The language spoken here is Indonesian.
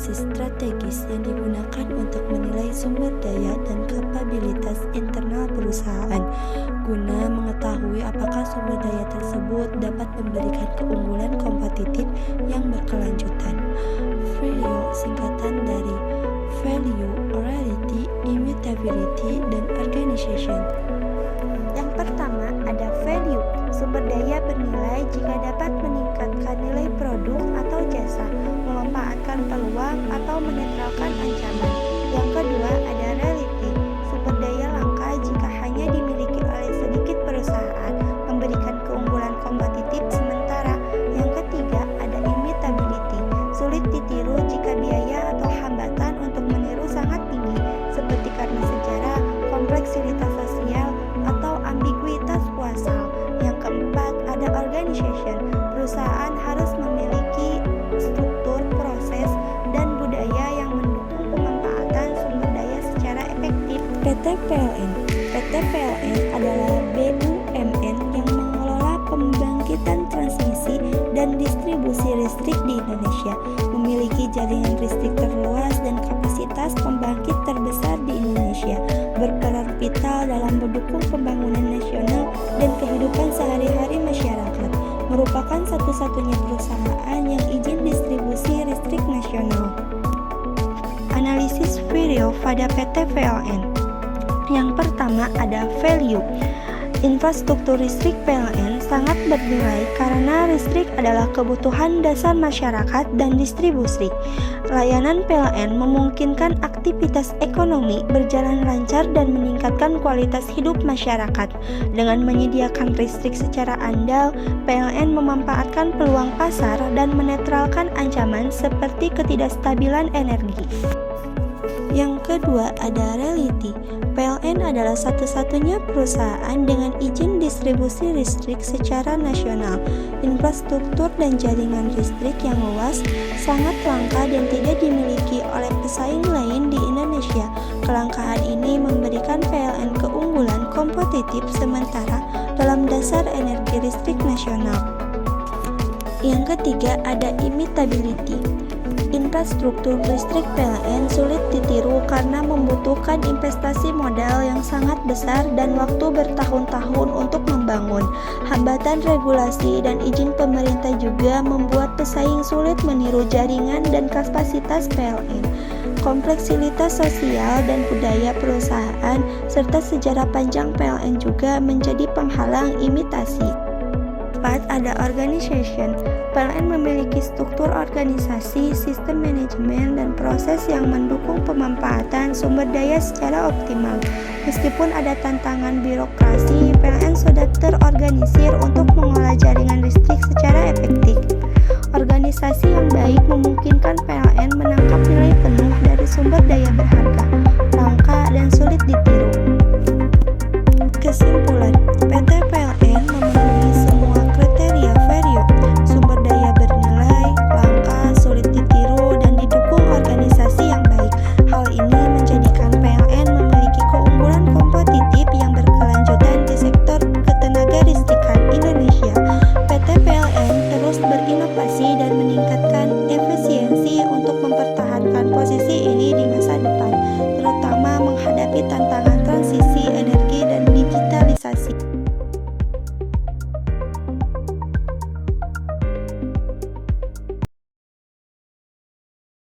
analisis strategis yang digunakan untuk menilai sumber daya dan kapabilitas internal perusahaan guna mengetahui apakah sumber daya tersebut dapat memberikan keunggulan kompetitif yang berkelanjutan. VRIO singkatan dari Value, Reality, Immutability, dan Organization. Yang pertama ada value, sumber daya bernilai jika dapat meningkatkan nilai produk atau jasa, memanfaatkan peluang atau menetralkan ancaman. Yang kedua ada reality, sumber daya langka jika hanya dimiliki oleh sedikit perusahaan, memberikan keunggulan kompetitif sementara. Yang ketiga ada immutability, sulit ditiru jika biaya atau hambatan untuk meniru sangat tinggi, seperti karena sejarah, kompleksitas sosial, atau ambiguitas kuasa. Yang keempat ada organization, perusahaan harus memiliki struktur, proses, dan budaya yang mendukung pemanfaatan sumber daya secara efektif. PT PLN adalah BUMN yang mengelola pembangkitan transmisi dan distribusi listrik di Indonesia, memiliki jaringan listrik terluas dan kapasitas pembangkit terbesar di Indonesia, berperan vital dalam mendukung pembangunan nasional dan kehidupan sehari-hari masyarakat, merupakan satu-satunya perusahaan yang izin distribusi listrik nasional. Analisis VRIO pada PT PLN. Yang pertama ada value. Infrastruktur listrik PLN sangat bernilai karena listrik adalah kebutuhan dasar masyarakat dan distribusi. Layanan PLN memungkinkan aktivitas ekonomi berjalan lancar dan meningkatkan kualitas hidup masyarakat. Dengan menyediakan listrik secara andal, PLN memanfaatkan peluang pasar dan menetralkan ancaman seperti ketidakstabilan energi. Yang kedua ada reality. PLN adalah satu-satunya perusahaan dengan izin distribusi listrik secara nasional. Infrastruktur dan jaringan listrik yang luas sangat langka dan tidak dimiliki oleh pesaing lain di Indonesia. Kelangkaan ini memberikan PLN keunggulan kompetitif sementara dalam dasar energi listrik nasional. Yang ketiga ada immutability. Infrastruktur listrik PLN sulit ditiru karena membutuhkan investasi modal yang sangat besar dan waktu bertahun-tahun untuk membangun. Hambatan regulasi dan izin pemerintah juga membuat pesaing sulit meniru jaringan dan kapasitas PLN. Kompleksitas sosial dan budaya perusahaan serta sejarah panjang PLN juga menjadi penghalang imitasi. 4. Ada organization. PLN memiliki struktur organisasi, sistem manajemen, dan proses yang mendukung pemanfaatan sumber daya secara optimal. Meskipun ada tantangan birokrasi, PLN sudah terorganisir untuk mengolah jaringan listrik secara efektif. Organisasi yang baik memungkinkan PLN menangkap nilai penuh dari sumber daya berharga, langka, dan sulit ditiru. Kesimpulan, PT